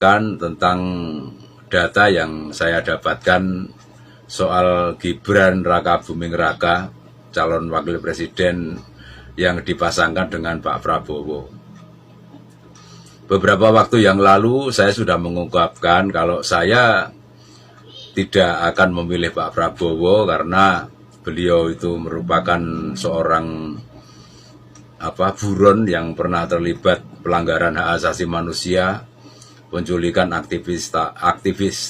tentang data yang saya dapatkan soal Gibran Raka Buming Raka, calon wakil presiden yang dipasangkan dengan Pak Prabowo. Beberapa waktu yang lalu saya sudah mengungkapkan kalau saya tidak akan memilih Pak Prabowo karena beliau itu merupakan seorang buron yang pernah terlibat pelanggaran hak asasi manusia, penculikan aktivis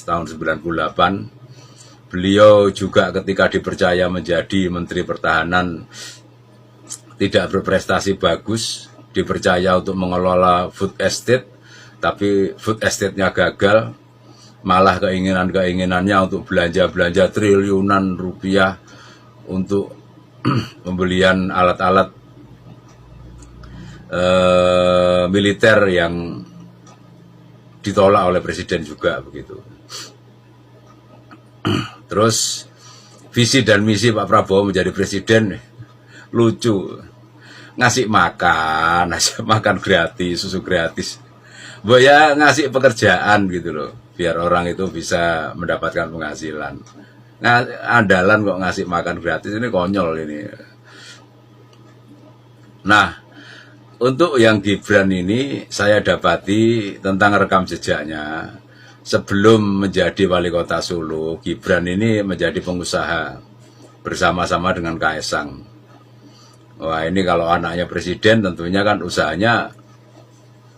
tahun 98. Beliau juga ketika dipercaya menjadi Menteri Pertahanan tidak berprestasi bagus, dipercaya untuk mengelola food estate, tapi food estate-nya gagal, malah keinginannya untuk belanja triliunan rupiah untuk pembelian alat-alat militer yang ditolak oleh presiden juga begitu. Terus visi dan misi Pak Prabowo menjadi presiden lucu, ngasih makan gratis, susu gratis. Ya ngasih pekerjaan gitu loh, biar orang itu bisa mendapatkan penghasilan. Nah, andalan kok ngasih makan gratis, ini konyol ini. Nah, untuk yang Gibran ini saya dapati tentang rekam jejaknya. Sebelum menjadi wali kota Solo, Gibran ini menjadi pengusaha bersama-sama dengan Kaesang. Wah, ini kalau anaknya presiden tentunya kan usahanya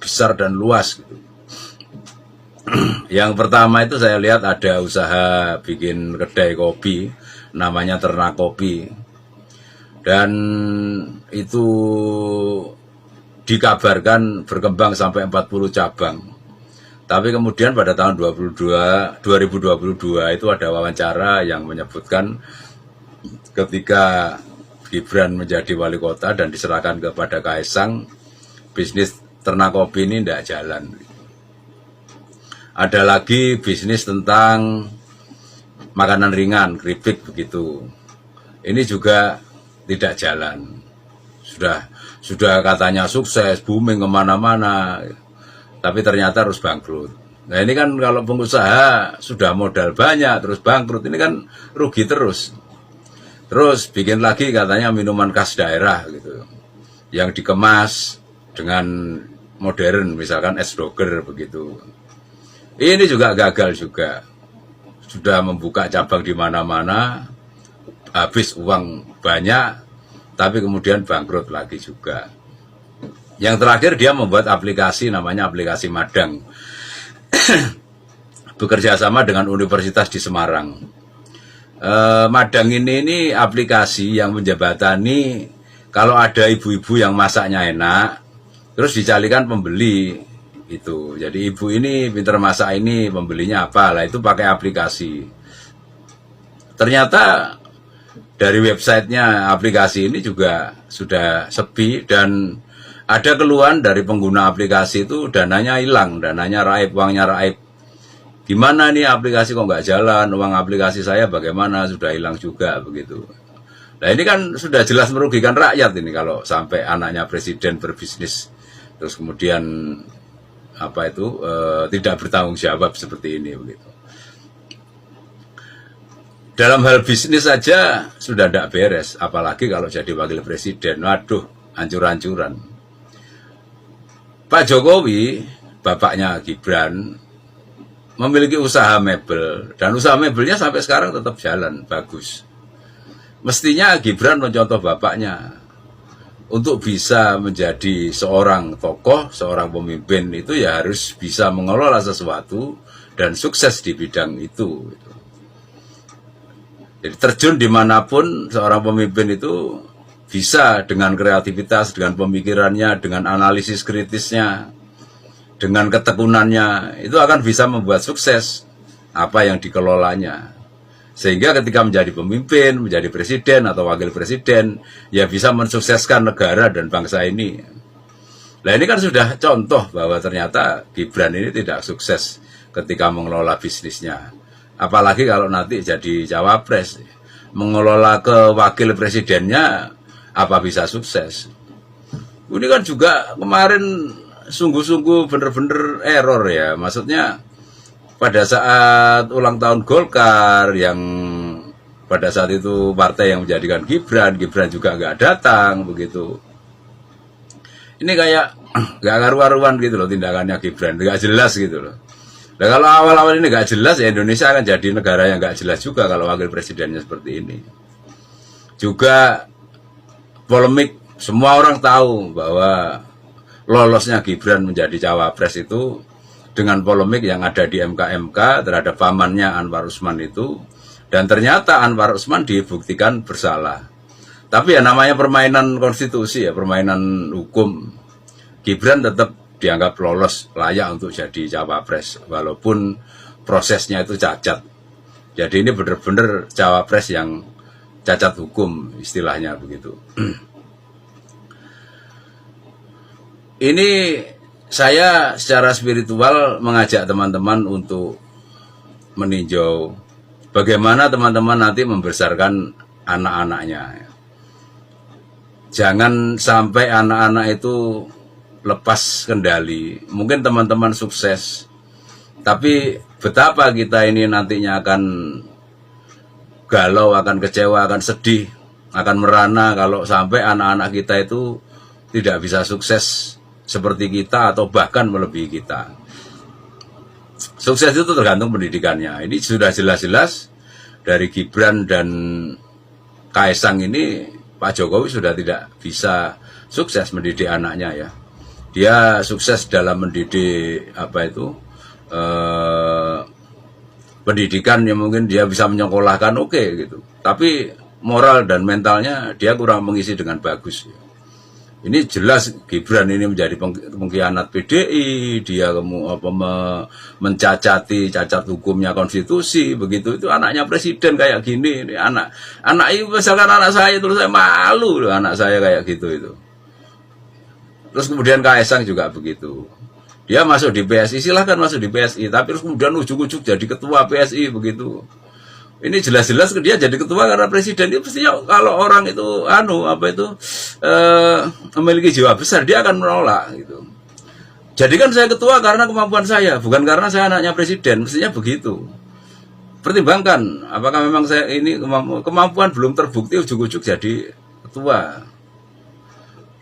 besar dan luas gitu. Yang pertama itu saya lihat ada usaha bikin kedai kopi, namanya Ternak Kopi. Dan itu dikabarkan berkembang sampai 40 cabang. Tapi kemudian pada tahun 2022 itu ada wawancara yang menyebutkan ketika Gibran menjadi wali kota dan diserahkan kepada Kaesang, bisnis Ternak Kopi ini tidak jalan. Ada lagi bisnis tentang makanan ringan, keripik begitu. Ini juga tidak jalan. Sudah katanya sukses, booming kemana-mana, tapi ternyata harus bangkrut. Nah ini kan kalau pengusaha sudah modal banyak terus bangkrut, ini kan rugi terus. Terus bikin lagi katanya minuman khas daerah gitu, yang dikemas dengan modern, misalkan es doger begitu. Ini juga gagal juga. Sudah membuka cabang di mana-mana, habis uang banyak, tapi kemudian bangkrut lagi juga. Yang terakhir dia membuat aplikasi namanya aplikasi Madang. Bekerja sama dengan Universitas di Semarang. Madang ini aplikasi yang menjembatani kalau ada ibu-ibu yang masaknya enak, terus dicarikan pembeli itu. Jadi ibu ini pintar masak ini, pembelinya apa? Lah itu pakai aplikasi. Ternyata dari websitenya aplikasi ini juga sudah sepi dan ada keluhan dari pengguna aplikasi itu dananya hilang, dananya raib, uangnya raib. Gimana nih aplikasi kok nggak jalan, uang aplikasi saya bagaimana, sudah hilang juga begitu. Nah ini kan sudah jelas merugikan rakyat ini kalau sampai anaknya presiden berbisnis terus kemudian tidak bertanggung jawab seperti ini begitu. Dalam hal bisnis saja sudah tidak beres, apalagi kalau jadi wakil presiden. Waduh, hancur-hancuran. Pak Jokowi, bapaknya Gibran, memiliki usaha mebel. Dan usaha mebelnya sampai sekarang tetap jalan, bagus. Mestinya Gibran mencontoh bapaknya. Untuk bisa menjadi seorang tokoh, seorang pemimpin itu ya harus bisa mengelola sesuatu dan sukses di bidang itu. Jadi terjun dimanapun seorang pemimpin itu bisa dengan kreativitas, dengan pemikirannya, dengan analisis kritisnya, dengan ketekunannya, itu akan bisa membuat sukses apa yang dikelolanya. Sehingga ketika menjadi pemimpin, menjadi presiden atau wakil presiden, ya bisa mensukseskan negara dan bangsa ini. Nah ini kan sudah contoh bahwa ternyata Gibran ini tidak sukses ketika mengelola bisnisnya. Apalagi kalau nanti jadi cawapres, mengelola ke wakil presidennya, apa bisa sukses? Ini kan juga kemarin sungguh-sungguh bener-bener error ya. Maksudnya pada saat ulang tahun Golkar yang pada saat itu partai yang menjadikan Gibran juga nggak datang begitu. Ini kayak nggak karu-karuan gitu loh tindakannya Gibran, nggak jelas gitu loh. Nah kalau awal-awal ini nggak jelas ya Indonesia akan jadi negara yang nggak jelas juga kalau wakil presidennya seperti ini. Juga polemik, semua orang tahu bahwa lolosnya Gibran menjadi cawapres itu dengan polemik yang ada di MK terhadap pamannya Anwar Usman itu, dan ternyata Anwar Usman dibuktikan bersalah. Tapi ya namanya permainan konstitusi ya, permainan hukum, Gibran tetap dianggap lolos, layak untuk jadi cawapres walaupun prosesnya itu cacat. Jadi ini benar-benar cawapres yang cacat hukum istilahnya begitu. Ini saya secara spiritual mengajak teman-teman untuk meninjau bagaimana teman-teman nanti membesarkan anak-anaknya. Jangan sampai anak-anak itu lepas kendali. Mungkin teman-teman sukses, tapi betapa kita ini nantinya akan galau, akan kecewa, akan sedih, akan merana kalau sampai anak-anak kita itu tidak bisa sukses seperti kita atau bahkan melebihi kita. Sukses itu tergantung pendidikannya. Ini sudah jelas-jelas dari Gibran dan Kaesang ini, Pak Jokowi sudah tidak bisa sukses mendidik anaknya ya. Dia sukses dalam mendidik pendidikan yang mungkin dia bisa menyekolahkan oke gitu. Tapi moral dan mentalnya dia kurang mengisi dengan bagus. Ini jelas Gibran ini menjadi pengkhianat PDI, dia mencacati cacat hukumnya konstitusi, begitu itu anaknya presiden kayak gini. Ini anak itu misalkan anak saya terus saya malu loh anak saya kayak gitu itu. Terus kemudian Kaesang juga begitu. Dia masuk di PSI, silahkan masuk di PSI, tapi terus kemudian ujuk-ujuk jadi ketua PSI begitu. Ini jelas-jelas dia jadi ketua karena presiden itu pastinya kalau orang itu memiliki jiwa besar dia akan menolak gitu. Jadikan saya ketua karena kemampuan saya, bukan karena saya anaknya presiden, mestinya begitu. Pertimbangkan apakah memang saya ini kemampuan belum terbukti ujuk-ujuk jadi ketua.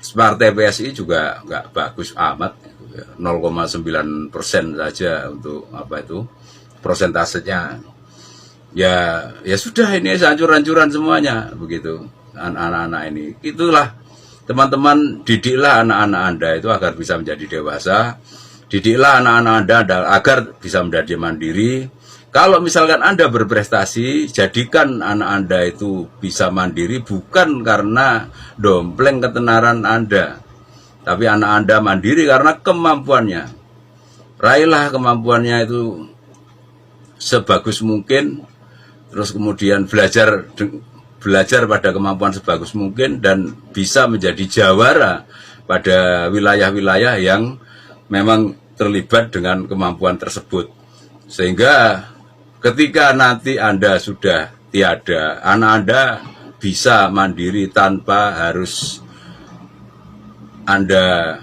Partai PSI juga nggak bagus amat, 0,9% saja untuk prosentasenya. Ya sudah, ini hancur-hancuran semuanya begitu anak-anak ini. Itulah teman-teman, didiklah anak-anak Anda itu agar bisa menjadi dewasa. Didiklah anak-anak Anda agar bisa menjadi mandiri. Kalau misalkan Anda berprestasi, jadikan anak Anda itu bisa mandiri bukan karena dompleng ketenaran Anda, tapi anak Anda mandiri karena kemampuannya. Raihlah kemampuannya itu sebagus mungkin, terus kemudian belajar pada kemampuan sebagus mungkin dan bisa menjadi jawara pada wilayah-wilayah yang memang terlibat dengan kemampuan tersebut. Sehingga ketika nanti Anda sudah tiada, anak Anda bisa mandiri tanpa harus Anda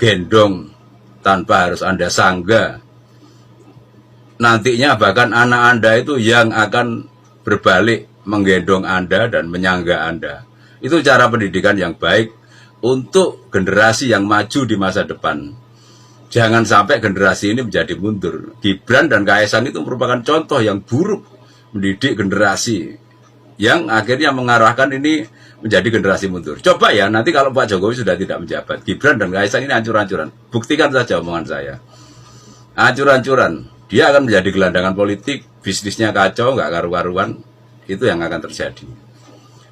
gendong, tanpa harus Anda sangga. Nantinya bahkan anak Anda itu yang akan berbalik menggendong Anda dan menyangga Anda. Itu cara pendidikan yang baik untuk generasi yang maju di masa depan. Jangan sampai generasi ini menjadi mundur. Gibran dan Kaesang itu merupakan contoh yang buruk mendidik generasi yang akhirnya mengarahkan ini menjadi generasi mundur. Coba ya nanti kalau Pak Jokowi sudah tidak menjabat, Gibran dan Kaesang ini hancur-hancuran. Buktikan saja omongan saya. Hancur-hancuran. Dia akan menjadi gelandangan politik, bisnisnya kacau, nggak karu-karuan. Itu yang akan terjadi.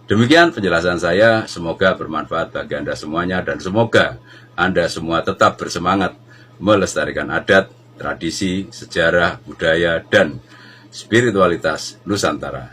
Demikian penjelasan saya, semoga bermanfaat bagi Anda semuanya dan semoga Anda semua tetap bersemangat melestarikan adat, tradisi, sejarah, budaya, dan spiritualitas Nusantara.